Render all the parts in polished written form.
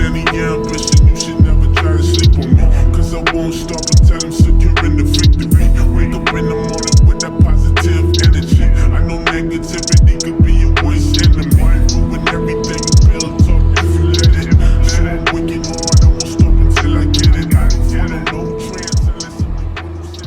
any ambition, you should never try to sleep on me. Cause I won't stop until I'm securing the victory. Wake up in the morning with that positive energy. I know negativity could be your worst enemy. Ruin everything built up if you let it. So I'm working hard, I won't stop until I get it. I don't follow no trends unless I'm the one who said it.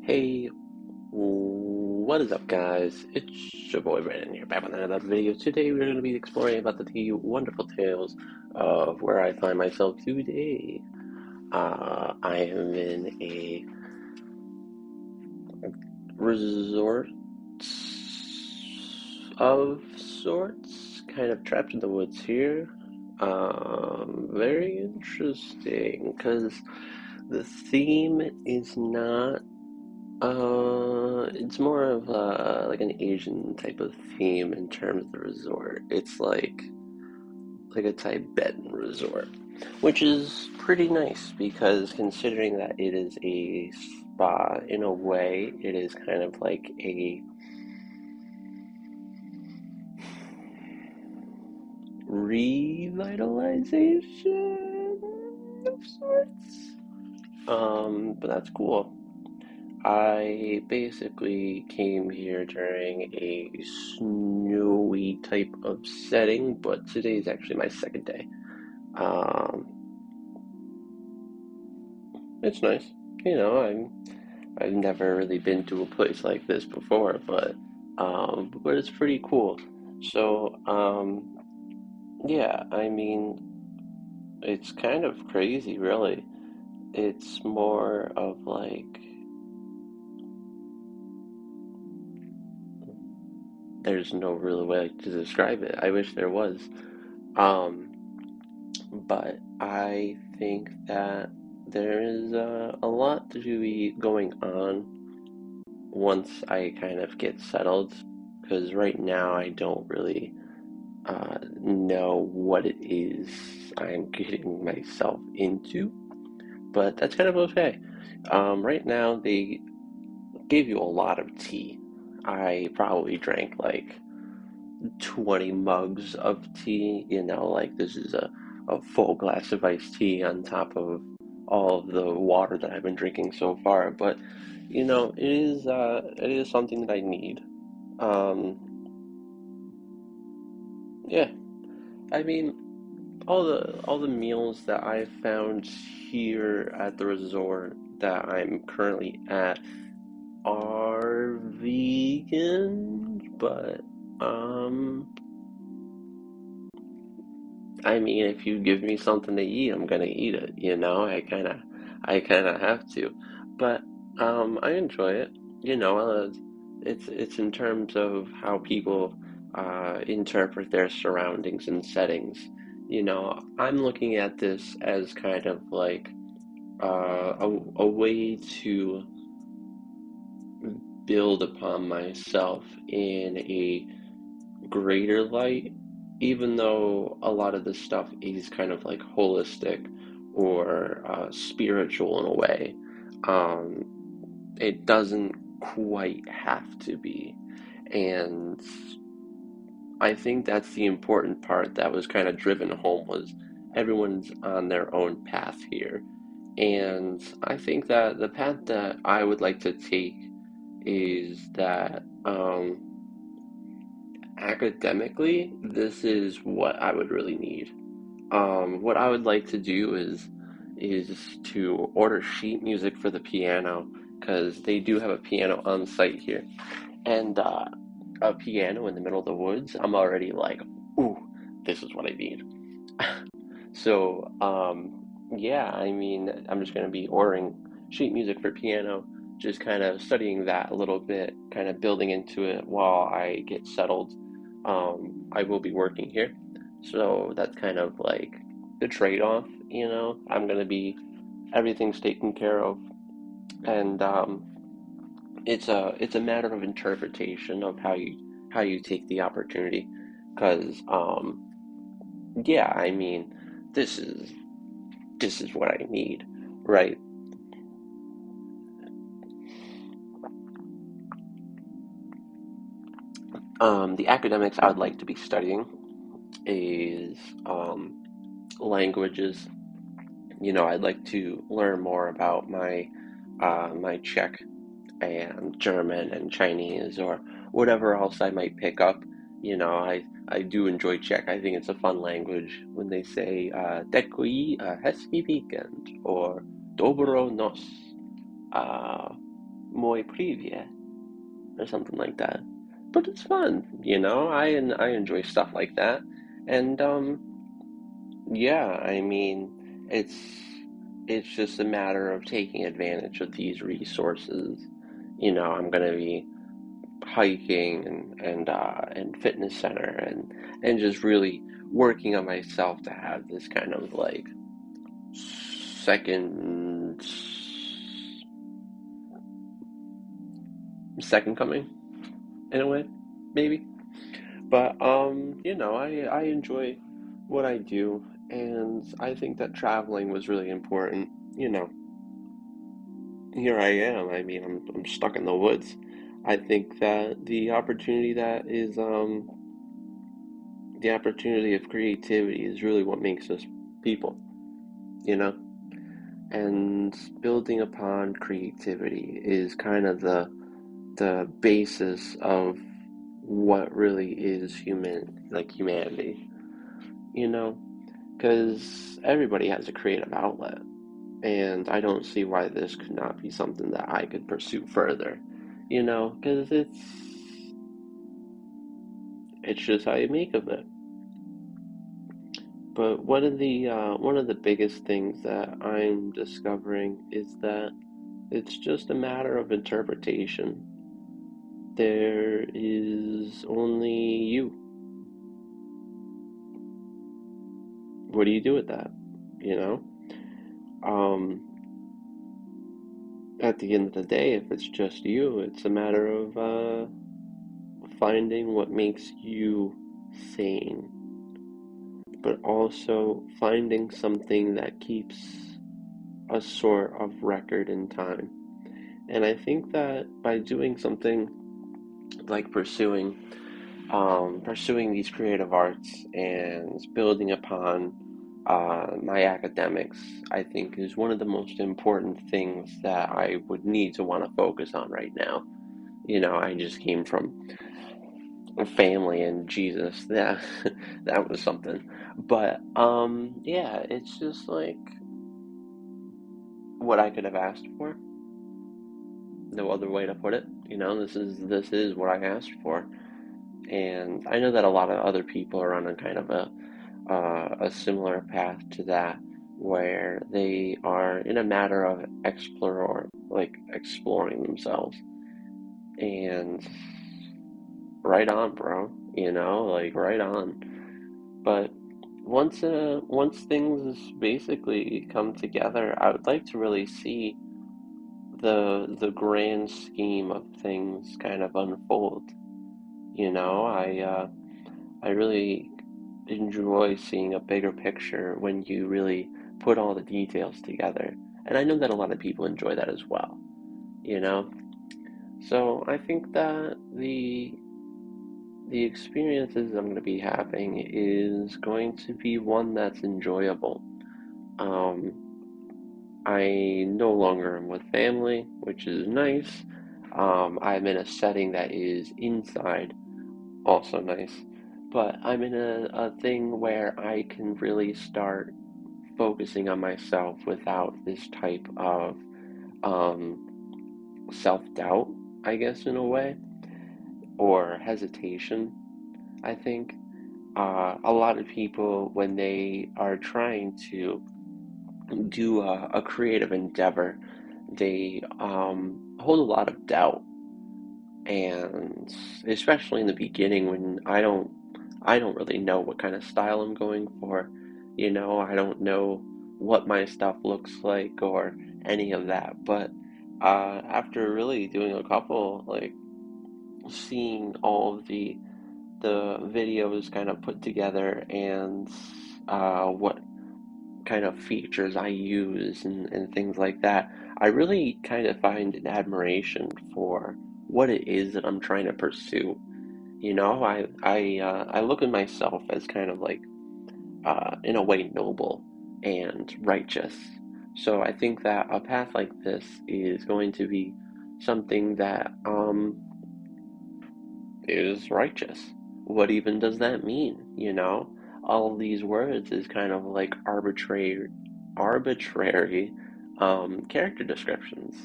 Hey, what is up, guys? It's your boy Brandon here, back with another video. Today we're going to be exploring about the wonderful tales of where I find myself today. I am in a resort of sorts, kind of trapped in the woods here. Very interesting, because the theme is not it's more of like an Asian type of theme in terms of the resort. It's like a Tibetan resort, which is pretty nice because considering that it is a spa, in a way, it is kind of like a revitalization of sorts. But that's cool. I basically came here during a snowy type of setting, but today is actually my second day. Um, it's nice. I've never really been to a place like this before, but it's pretty cool. So, yeah, I mean, it's kind of crazy, really. It's more of like there's no real way to describe it. I wish there was. Um, but I think that there is a lot to be going on once I kind of get settled, because right now I don't really know what it is I'm getting myself into, but that's kind of okay. Right now they gave you a lot of tea. I probably drank like 20 mugs of tea, like this is a full glass of iced tea on top of all of the water that I've been drinking so far. But it is something that I need. Um, yeah, I mean all the meals that I found here at the resort that I'm currently at are vegan, but I mean, if you give me something to eat, I'm gonna eat it, I kind of have to. But I enjoy it. It's in terms of how people interpret their surroundings and settings. I'm looking at this as kind of like a way to build upon myself in a greater light, even though a lot of this stuff is kind of like holistic or spiritual in a way. It doesn't quite have to be. And I think that's the important part that was kind of driven home was everyone's on their own path here. And I think that the path that I would like to take is that academically, this is what I would really need. What I would like to do is to order sheet music for the piano because they do have a piano on site here, and a piano in the middle of the woods. I'm already like, ooh, this is what I need. So, yeah, I mean, I'm just gonna be ordering sheet music for piano, just kind of studying that a little bit, kind of building into it while I get settled. I will be working here, so that's kind of like the trade-off, I'm gonna be everything's taken care of, and it's a matter of interpretation of how you take the opportunity, because yeah, I mean, this is this is what I need, right? The academics I would like to be studying is languages. I'd like to learn more about my Czech and German and Chinese, or whatever else I might pick up. I do enjoy Czech. I think it's a fun language when they say "Děkuji, hezký víkend" or "Dobro nos, uh, muy privě" or something like that. But it's fun. I enjoy stuff like that, and yeah, I mean, it's it's just a matter of taking advantage of these resources. I'm gonna be hiking and fitness center, and just really working on myself to have this kind of like second second coming in a way, maybe. But I enjoy what I do, and I think that traveling was really important. You know, Here I am. I mean, I'm stuck in the woods. I think that the opportunity of creativity is really what makes us people, you know? And building upon creativity is kind of the basis of what really is humanity, you know? Because everybody has a creative outlet, and I don't see why this could not be something that I could pursue further, because it's just how you make of it. But one of the biggest things that I'm discovering is that it's just a matter of interpretation. There is only you. What do you do with that? You know? Um, at the end of the day, if it's just you, it's a matter of finding what makes you sane, but also finding something that keeps a sort of record in time. And I think that by doing something like pursuing these creative arts and building upon my academics, I think is one of the most important things that I would need to want to focus on right now. I just came from family and Jesus. That that was something. But yeah, it's just like what I could have asked for. No other way to put it. This is what I asked for. And I know that a lot of other people are on a kind of a similar path to that, where they are in a matter of exploring themselves. And right on, bro. Like right on. But once things basically come together, I would like to really see the grand scheme of things kind of unfold. I really enjoy seeing a bigger picture when you really put all the details together. And I know that a lot of people enjoy that as well, you know? So I think that the experiences I'm going to be having is going to be one that's enjoyable. Um, I no longer am with family, which is nice. I'm in a setting that is inside, also nice. But I'm in a thing where I can really start focusing on myself without this type of self-doubt, I guess, in a way, or hesitation, I think. A lot of people, when they are trying to do a creative endeavor, they hold a lot of doubt, and especially in the beginning when I don't really know what kind of style I'm going for. I don't know what my stuff looks like or any of that, but after really doing a couple, like seeing all of the videos kind of put together and what kind of features I use and things like that, I really kind of find an admiration for what it is that I'm trying to pursue. You know, I look at myself as kind of like in a way noble and righteous. So I think that a path like this is going to be something that is righteous. What even does that mean? You know, all of these words is kind of like arbitrary character descriptions.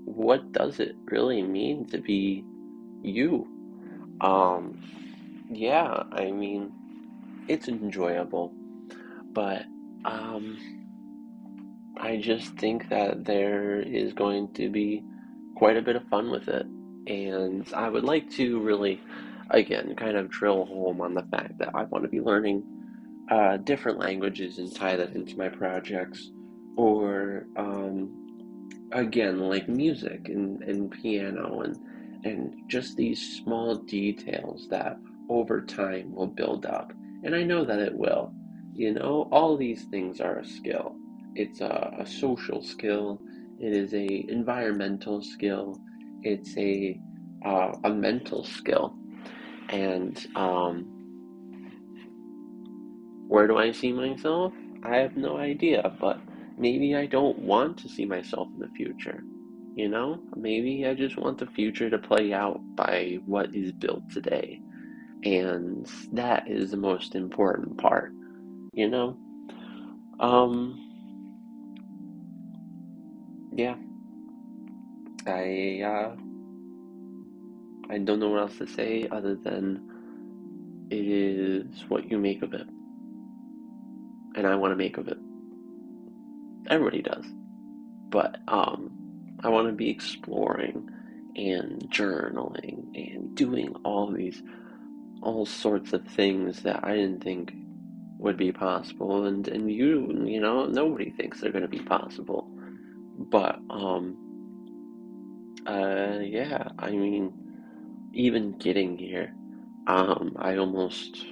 What does it really mean to be you? Um, yeah, I mean, it's enjoyable, but um, I just think that there is going to be quite a bit of fun with it. And I would like to really, again, kind of drill home on the fact that I want to be learning different languages and tie that into my projects. Or, again, like music and piano and just these small details that over time will build up. And I know that it will. You know, all these things are a skill. It's a social skill. It is a environmental skill. It's a mental skill. And where do I see myself? I have no idea, but maybe I don't want to see myself in the future. You know, maybe I just want the future to play out by what is built today. And that is the most important part, you know? Um, yeah, I I don't know what else to say other than it is what you make of it. And I want to make of it. Everybody does. But I want to be exploring and journaling and doing all sorts of things that I didn't think would be possible, and you know, nobody thinks they're going to be possible. But yeah, I mean, even getting here, I almost,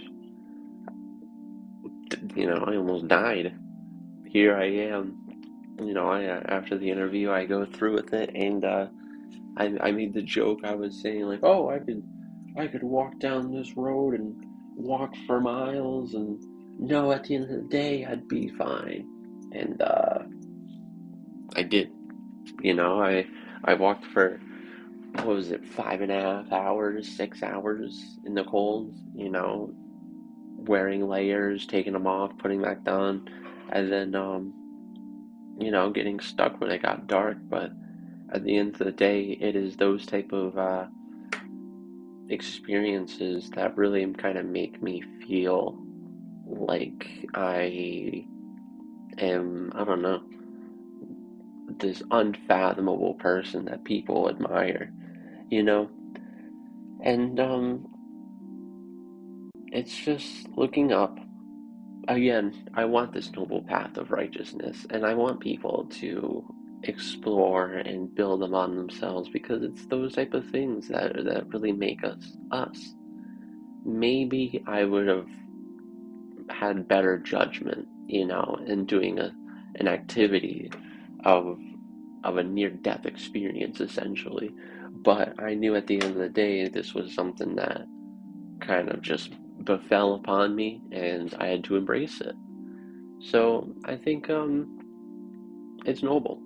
I almost died. Here I am. You know, after the interview, I go through with it, and I made the joke. I was saying like, oh, I could walk down this road and walk for miles, and no, at the end of the day, I'd be fine. And I did. You know, I walked for what was it, 5.5 hours, 6 hours in the cold. You know, wearing layers, taking them off, putting back on, and then getting stuck when it got dark. But at the end of the day, it is those type of experiences that really kind of make me feel like I am, I don't know, this unfathomable person that people admire, you know? And it's just looking up. Again, I want this noble path of righteousness, and I want people to explore and build upon themselves because it's those type of things that really make us us. Maybe I would have had better judgment, in doing an activity of a near death experience essentially. But I knew at the end of the day this was something that kind of just befell upon me and I had to embrace it. So I think it's noble.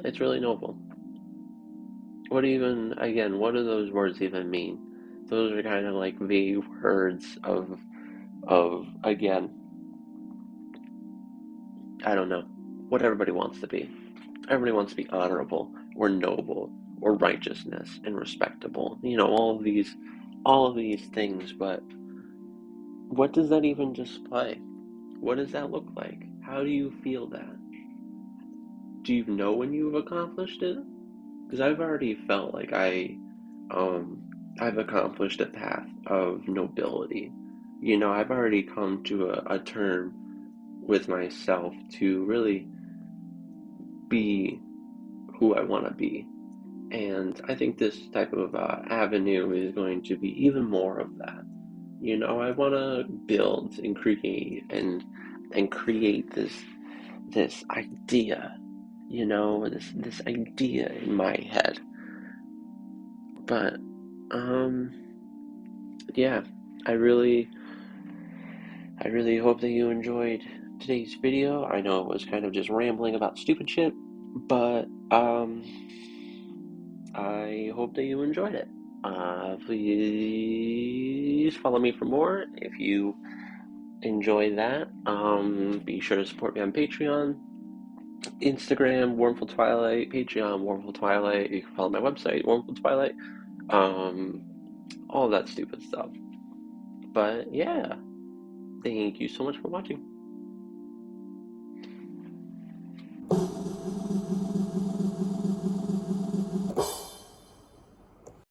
It's really noble. What do those words even mean? Those are kind of like vague words of again, I don't know, what everybody wants to be. Everybody wants to be honorable or noble or righteousness and respectable. You know, all of these things, but what does that even display? What does that look like? How do you feel that? Do you know when you've accomplished it? Because I've already felt like um, I've accomplished a path of nobility. You know, I've already come to a term with myself to really be who I want to be. And I think this type of avenue is going to be even more of that. You know, I want to build and create this idea, you know, this idea in my head. But um yeah, I really hope that you enjoyed today's video. I know it was kind of just rambling about stupid shit, but I hope that you enjoyed it. Please follow me for more if you enjoy that. Be sure to support me on Patreon, Instagram, Warmful Twilight, Patreon, Warmful Twilight. You can follow my website, Warmful Twilight. Um, all that stupid stuff. But yeah, thank you so much for watching.